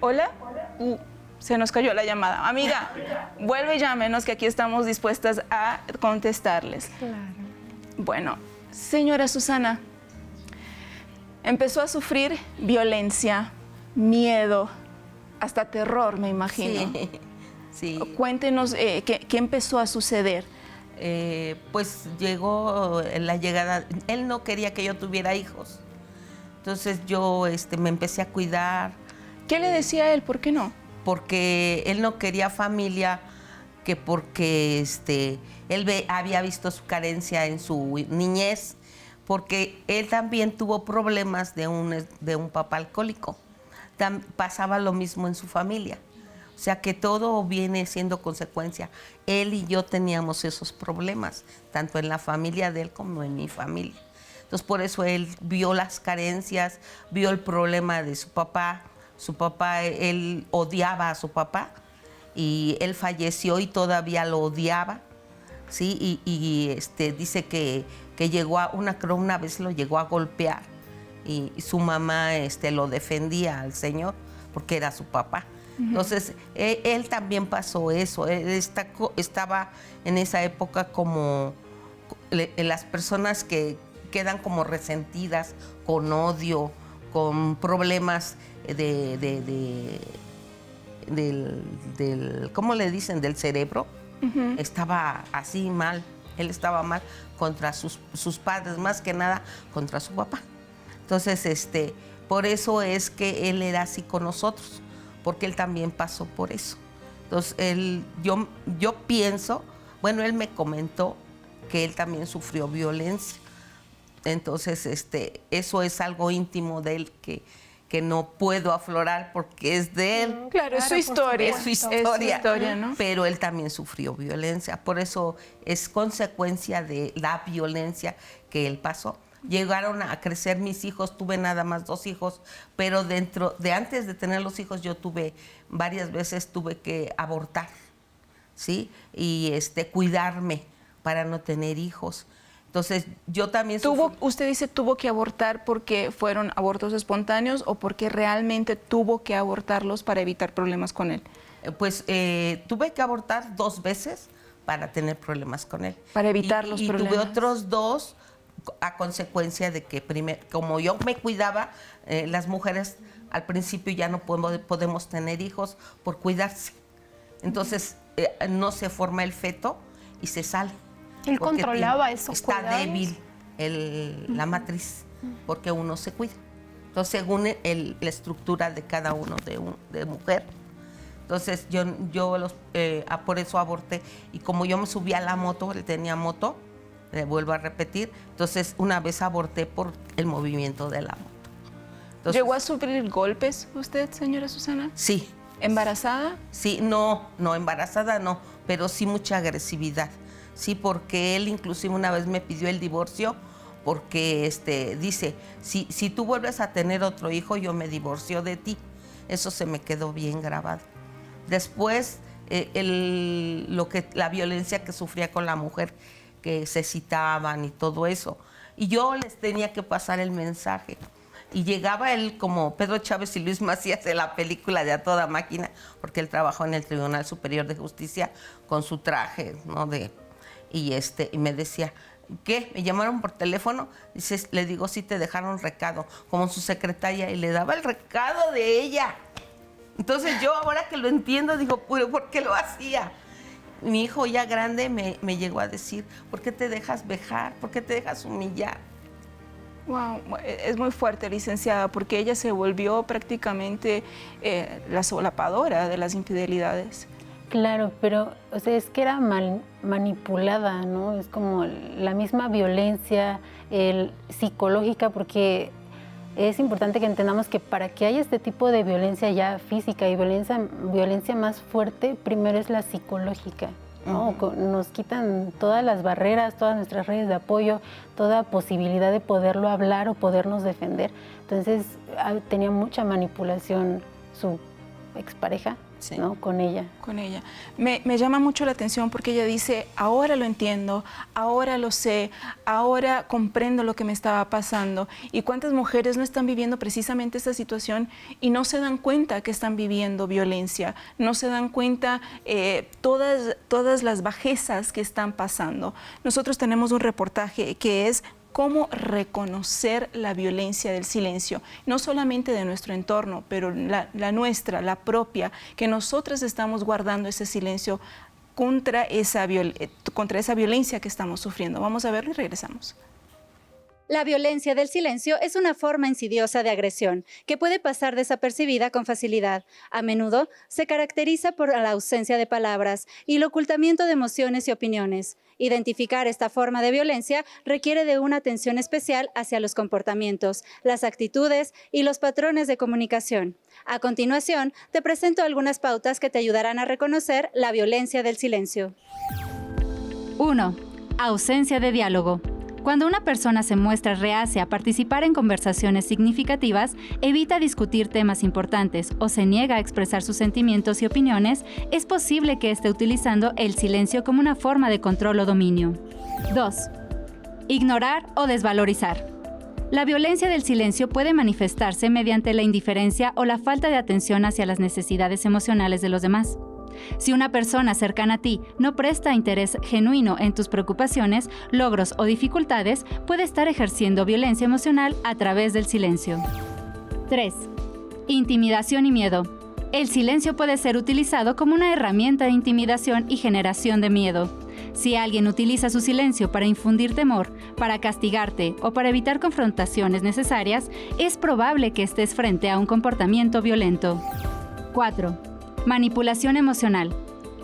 [SPEAKER 2] Hola. Se nos cayó la llamada. Amiga, vuelve y llámenos que aquí estamos dispuestas a contestarles.
[SPEAKER 4] Claro.
[SPEAKER 2] Bueno, señora Susana, empezó a sufrir violencia, miedo, hasta terror, me imagino.
[SPEAKER 3] Sí. Sí.
[SPEAKER 2] Cuéntenos qué empezó a suceder.
[SPEAKER 3] Pues llegó la llegada, él no quería que yo tuviera hijos, entonces yo me empecé a cuidar.
[SPEAKER 2] ¿Qué le decía él? ¿Por qué no?
[SPEAKER 3] Porque él no quería familia, que porque él había visto su carencia en su niñez, porque él también tuvo problemas de un papá alcohólico. Pasaba lo mismo en su familia. O sea que todo viene siendo consecuencia. Él y yo teníamos esos problemas, tanto en la familia de él como en mi familia. Entonces por eso él vio las carencias, vio el problema de su papá. Su papá, él odiaba a su papá y él falleció y todavía lo odiaba, ¿sí? Y dice que llegó una vez lo llegó a golpear y su mamá lo defendía al señor porque era su papá. Entonces, él también pasó eso. Él estaba en esa época como las personas que quedan como resentidas, con odio, con problemas del ¿cómo le dicen? Del cerebro. Estaba así mal. Él estaba mal contra sus padres, más que nada contra su papá. Entonces, por eso es que él era así con nosotros, porque él también pasó por eso. Entonces, yo pienso, bueno, él me comentó que él también sufrió violencia. Entonces, eso es algo íntimo de él que no puedo aflorar porque es de él.
[SPEAKER 2] Claro, es su historia.
[SPEAKER 3] Es su historia,
[SPEAKER 2] ¿no?
[SPEAKER 3] Pero él también sufrió violencia. Por eso es consecuencia de la violencia que él pasó. Llegaron a crecer mis hijos, tuve nada más 2 hijos, pero antes de tener los hijos yo varias veces tuve que abortar, ¿sí? Y cuidarme para no tener hijos. Entonces yo también
[SPEAKER 2] ¿Usted dice tuvo que abortar porque fueron abortos espontáneos o porque realmente tuvo que abortarlos para evitar problemas con él?
[SPEAKER 3] Pues tuve que abortar 2 veces para tener problemas con él.
[SPEAKER 2] Para evitar los problemas.
[SPEAKER 3] Y tuve otros 2 a consecuencia de que como yo me cuidaba, las mujeres al principio ya no podemos tener hijos por cuidarse. Entonces no se forma el feto y se sale.
[SPEAKER 4] Él controlaba esos
[SPEAKER 3] cuidados. Está débil la matriz porque uno se cuida. Entonces, según la estructura de cada uno de mujer. Entonces, yo por eso aborté. Y como yo me subí a la moto, él tenía moto, le vuelvo a repetir, entonces una vez aborté por el movimiento de la moto. Entonces,
[SPEAKER 2] ¿llegó a sufrir golpes usted, señora Susana?
[SPEAKER 3] Sí.
[SPEAKER 2] ¿Embarazada?
[SPEAKER 3] Sí, no, embarazada no, pero sí mucha agresividad. Sí, porque él inclusive una vez me pidió el divorcio porque dice, si tú vuelves a tener otro hijo, yo me divorcio de ti. Eso se me quedó bien grabado. Después, la violencia que sufría con la mujer, que se citaban y todo eso. Y yo les tenía que pasar el mensaje. Y llegaba él como Pedro Chávez y Luis Macías de la película de A Toda Máquina, porque él trabajó en el Tribunal Superior de Justicia con su traje, ¿no? Y me decía, ¿qué? ¿Me llamaron por teléfono? Le digo, sí, te dejaron recado, como su secretaria, y le daba el recado de ella. Entonces yo ahora que lo entiendo, digo, ¿por qué lo hacía? Mi hijo ya grande me llegó a decir, ¿por qué te dejas vejar? ¿Por qué te dejas humillar?
[SPEAKER 2] Wow, es muy fuerte, licenciada, porque ella se volvió prácticamente la solapadora de las infidelidades.
[SPEAKER 5] Claro, pero o sea, es que era manipulada, ¿no? Es como la misma violencia psicológica, porque es importante que entendamos que para que haya este tipo de violencia ya física y violencia más fuerte, primero es la psicológica, ¿no? Nos quitan todas las barreras, todas nuestras redes de apoyo, toda posibilidad de poderlo hablar o podernos defender. Entonces tenía mucha manipulación su expareja. Sí. ¿No? Con ella.
[SPEAKER 2] Con ella. Me llama mucho la atención porque ella dice, ahora lo entiendo, ahora lo sé, ahora comprendo lo que me estaba pasando. ¿Y cuántas mujeres no están viviendo precisamente esta situación y no se dan cuenta que están viviendo violencia? No se dan cuenta todas las bajezas que están pasando. Nosotros tenemos un reportaje que es cómo reconocer la violencia del silencio, no solamente de nuestro entorno, pero la nuestra, la propia, que nosotras estamos guardando ese silencio contra esa violencia que estamos sufriendo. Vamos a verlo y regresamos.
[SPEAKER 7] La violencia del silencio es una forma insidiosa de agresión que puede pasar desapercibida con facilidad. A menudo se caracteriza por la ausencia de palabras y el ocultamiento de emociones y opiniones. Identificar esta forma de violencia requiere de una atención especial hacia los comportamientos, las actitudes y los patrones de comunicación. A continuación, te presento algunas pautas que te ayudarán a reconocer la violencia del silencio.
[SPEAKER 8] 1. Ausencia de diálogo. Cuando una persona se muestra reacia a participar en conversaciones significativas, evita discutir temas importantes o se niega a expresar sus sentimientos y opiniones, es posible que esté utilizando el silencio como una forma de control o dominio. 2. Ignorar o desvalorizar. La violencia del silencio puede manifestarse mediante la indiferencia o la falta de atención hacia las necesidades emocionales de los demás. Si una persona cercana a ti no presta interés genuino en tus preocupaciones, logros o dificultades, puede estar ejerciendo violencia emocional a través del silencio. 3. Intimidación y miedo. El silencio puede ser utilizado como una herramienta de intimidación y generación de miedo. Si alguien utiliza su silencio para infundir temor, para castigarte o para evitar confrontaciones necesarias, es probable que estés frente a un comportamiento violento. 4. Manipulación emocional.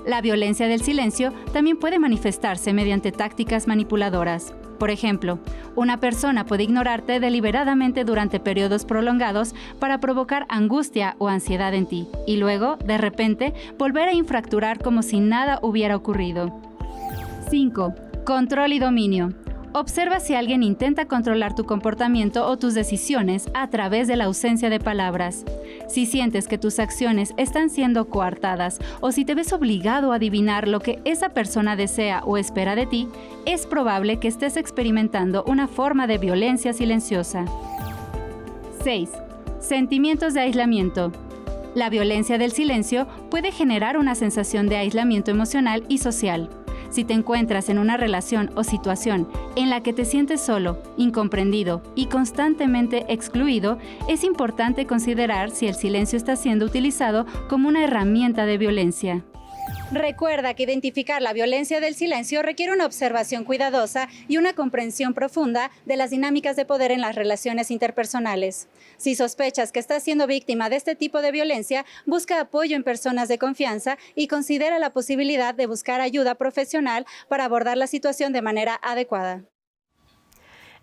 [SPEAKER 8] La violencia del silencio también puede manifestarse mediante tácticas manipuladoras. Por ejemplo, una persona puede ignorarte deliberadamente durante periodos prolongados para provocar angustia o ansiedad en ti, y luego, de repente, volver a infracturar como si nada hubiera ocurrido. 5. Control y dominio. Observa si alguien intenta controlar tu comportamiento o tus decisiones a través de la ausencia de palabras. Si sientes que tus acciones están siendo coartadas o si te ves obligado a adivinar lo que esa persona desea o espera de ti, es probable que estés experimentando una forma de violencia silenciosa. 6. Sentimientos de aislamiento. La violencia del silencio puede generar una sensación de aislamiento emocional y social. Si te encuentras en una relación o situación en la que te sientes solo, incomprendido y constantemente excluido, es importante considerar si el silencio está siendo utilizado como una herramienta de violencia.
[SPEAKER 7] Recuerda que identificar la violencia del silencio requiere una observación cuidadosa y una comprensión profunda de las dinámicas de poder en las relaciones interpersonales. Si sospechas que estás siendo víctima de este tipo de violencia, busca apoyo en personas de confianza y considera la posibilidad de buscar ayuda profesional para abordar la situación de manera adecuada.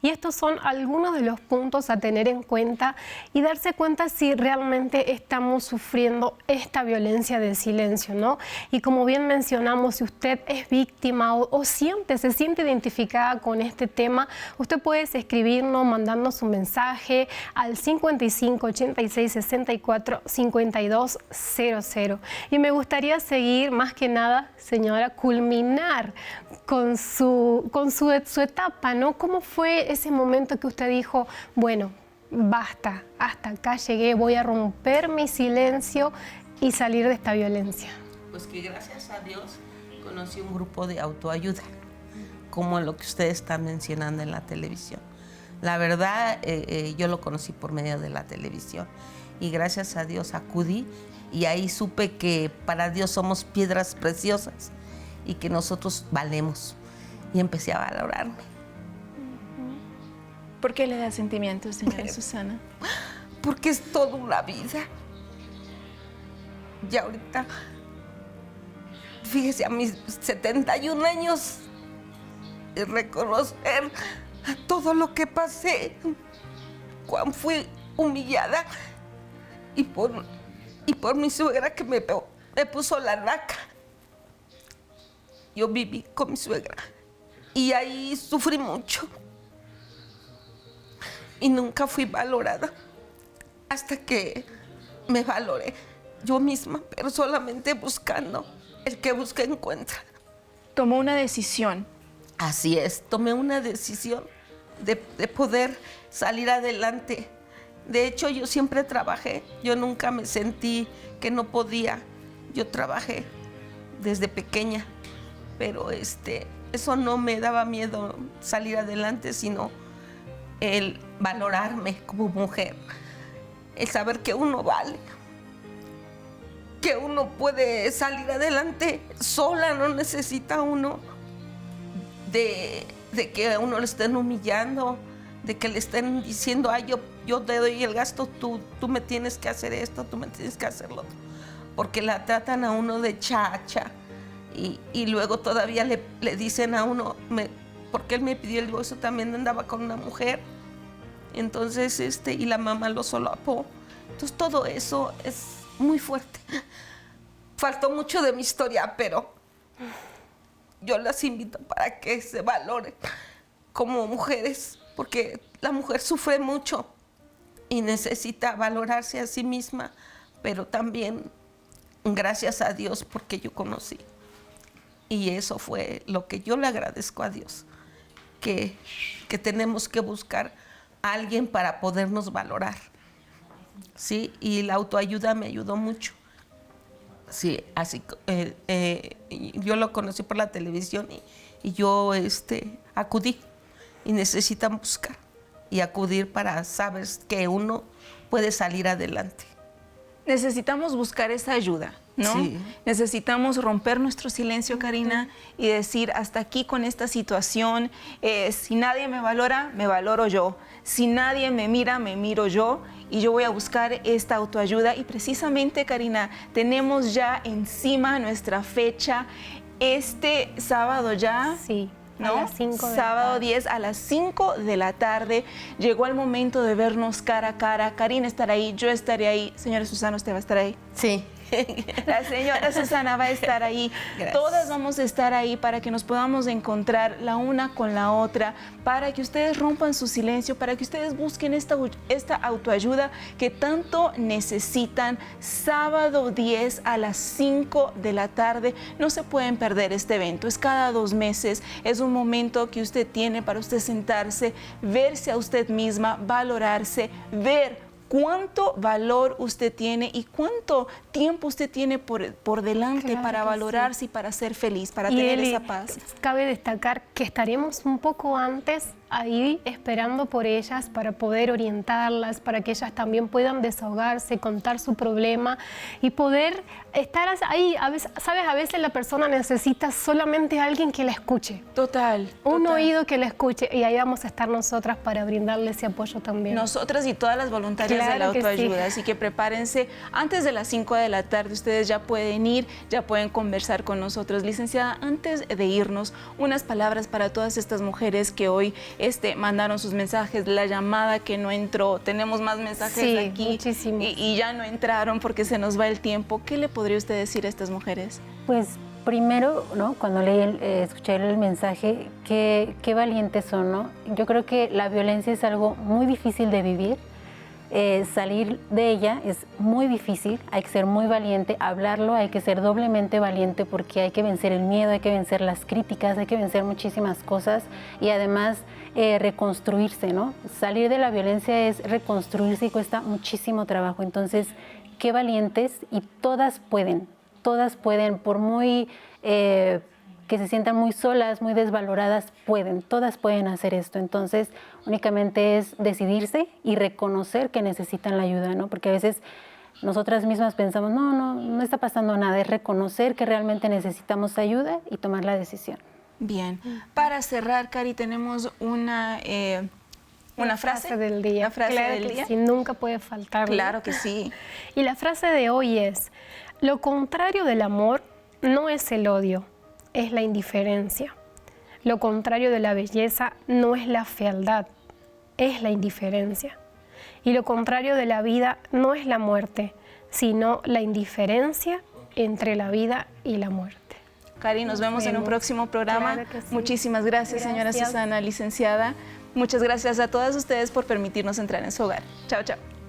[SPEAKER 4] Y estos son algunos de los puntos a tener en cuenta y darse cuenta si realmente estamos sufriendo esta violencia del silencio, ¿no? Y como bien mencionamos, si usted es víctima o se siente identificada con este tema, usted puede escribirnos, mandarnos un mensaje al 55 86 64 52 00. Y me gustaría seguir, más que nada, señora, culminar con su etapa, ¿no? ¿Cómo fue ese momento que usted dijo, bueno, basta, hasta acá llegué, voy a romper mi silencio y salir de esta violencia?
[SPEAKER 3] Pues que gracias a Dios conocí un grupo de autoayuda, como lo que ustedes están mencionando en la televisión. La verdad, yo lo conocí por medio de la televisión y gracias a Dios acudí y ahí supe que para Dios somos piedras preciosas y que nosotros valemos, y empecé a valorarme.
[SPEAKER 2] ¿Por qué le da sentimientos, señora Susana?
[SPEAKER 3] Porque es toda una vida. Y ahorita, fíjese, a mis 71 años, reconocer todo lo que pasé, cuando fui humillada, y por mi suegra que me puso la naca. Yo viví con mi suegra y ahí sufrí mucho. Y nunca fui valorada hasta que me valoré yo misma, pero solamente buscando. El que busca encuentra.
[SPEAKER 2] Tomó una decisión.
[SPEAKER 3] Así es, tomé una decisión de poder salir adelante. De hecho, yo siempre trabajé. Yo nunca me sentí que no podía. Yo trabajé desde pequeña, pero eso no me daba miedo salir adelante, sino el valorarme como mujer, el saber que uno vale, que uno puede salir adelante sola, no necesita uno de que a uno le estén humillando, de que le estén diciendo, ay, yo te doy el gasto, tú me tienes que hacer esto, tú me tienes que hacer lo otro, porque la tratan a uno de chacha. Y luego todavía le dicen a uno, porque él me pidió el divorcio, también andaba con una mujer. Entonces, y la mamá lo solapó. Entonces, todo eso es muy fuerte. Faltó mucho de mi historia, pero yo las invito para que se valoren como mujeres, porque la mujer sufre mucho y necesita valorarse a sí misma, pero también, gracias a Dios, porque yo conocí. Y eso fue lo que yo le agradezco a Dios, que tenemos que buscar a alguien para podernos valorar. Sí, y la autoayuda me ayudó mucho. Sí, así yo lo conocí por la televisión y yo acudí, y necesitan buscar y acudir para saber que uno puede salir adelante.
[SPEAKER 2] Necesitamos buscar esa ayuda, ¿no?
[SPEAKER 3] Sí.
[SPEAKER 2] Necesitamos romper nuestro silencio, Karina, y decir, hasta aquí con esta situación. Si nadie me valora, me valoro yo. Si nadie me mira, me miro yo. Y yo voy a buscar esta autoayuda. Y precisamente, Karina, tenemos ya encima nuestra fecha. Este sábado ya...
[SPEAKER 4] Sí.
[SPEAKER 2] ¿no?
[SPEAKER 4] A las 5 de
[SPEAKER 2] Sábado
[SPEAKER 4] la tarde.
[SPEAKER 2] 10 a las 5 de la tarde. Llegó el momento de vernos cara a cara. Karina estará ahí, yo estaré ahí. Señora Susana, ¿usted va a estar ahí?
[SPEAKER 3] Sí.
[SPEAKER 2] La señora Susana va a estar ahí.
[SPEAKER 3] Gracias.
[SPEAKER 2] Todas vamos a estar ahí para que nos podamos encontrar la una con la otra, para que ustedes rompan su silencio, para que ustedes busquen esta autoayuda que tanto necesitan. Sábado 10 a las 5 de la tarde. No se pueden perder este evento. Es cada 2 meses. Es un momento que usted tiene para usted sentarse, verse a usted misma, valorarse, ver cuánto valor usted tiene y cuánto tiempo usted tiene por delante,
[SPEAKER 4] Claro
[SPEAKER 2] para
[SPEAKER 4] que
[SPEAKER 2] valorarse
[SPEAKER 4] sí.
[SPEAKER 2] y para ser feliz, para
[SPEAKER 4] Y
[SPEAKER 2] tener
[SPEAKER 4] Eli,
[SPEAKER 2] esa paz.
[SPEAKER 4] cabe destacar que estaremos un poco antes ahí esperando por ellas para poder orientarlas, para que ellas también puedan desahogarse, contar su problema y poder estar ahí. A veces, ¿sabes? A veces la persona necesita solamente alguien que la escuche.
[SPEAKER 2] Total.
[SPEAKER 4] Un
[SPEAKER 2] total.
[SPEAKER 4] oído que la escuche, y ahí vamos a estar nosotras para brindarle ese apoyo también.
[SPEAKER 2] Nosotras y todas las voluntarias de la
[SPEAKER 4] Claro que
[SPEAKER 2] autoayuda,
[SPEAKER 4] sí.
[SPEAKER 2] así que prepárense. Antes de las 5 de la tarde ustedes ya pueden ir, ya pueden conversar con nosotros. Licenciada, antes de irnos, unas palabras para todas estas mujeres que hoy mandaron sus mensajes, la llamada que no entró, tenemos más mensajes
[SPEAKER 4] Sí,
[SPEAKER 2] aquí
[SPEAKER 4] muchísimos.
[SPEAKER 2] y ya no entraron porque se nos va el tiempo. ¿Qué le podría usted decir a estas mujeres?
[SPEAKER 5] Pues primero, ¿no? Cuando escuché el mensaje, qué valientes son, ¿no? Yo creo que la violencia es algo muy difícil de vivir. Salir de ella es muy difícil, hay que ser muy valiente, hablarlo, hay que ser doblemente valiente porque hay que vencer el miedo, hay que vencer las críticas, hay que vencer muchísimas cosas y además reconstruirse, ¿no? Salir de la violencia es reconstruirse y cuesta muchísimo trabajo, entonces qué valientes, y todas pueden, por muy que se sientan muy solas, muy desvaloradas, todas pueden hacer esto. Entonces, únicamente es decidirse y reconocer que necesitan la ayuda, ¿no? Porque a veces nosotras mismas pensamos, no está pasando nada, es reconocer que realmente necesitamos ayuda y tomar la decisión.
[SPEAKER 2] Bien, para cerrar, Cari, tenemos una frase
[SPEAKER 4] del día.
[SPEAKER 2] La frase
[SPEAKER 4] Claro
[SPEAKER 2] del
[SPEAKER 4] que
[SPEAKER 2] día.
[SPEAKER 4] sí, nunca puede faltar.
[SPEAKER 2] Claro que sí.
[SPEAKER 4] Y la frase de hoy es: lo contrario del amor no es el odio, es la indiferencia. Lo contrario de la belleza no es la fealdad, es la indiferencia. Y lo contrario de la vida no es la muerte, sino la indiferencia entre la vida y la muerte.
[SPEAKER 2] Cari, nos vemos en un próximo programa.
[SPEAKER 4] Claro que sí.
[SPEAKER 2] Muchísimas gracias, señora
[SPEAKER 4] Gracias.
[SPEAKER 2] Susana, licenciada. Muchas gracias a todas ustedes por permitirnos entrar en su hogar. Chao, chao.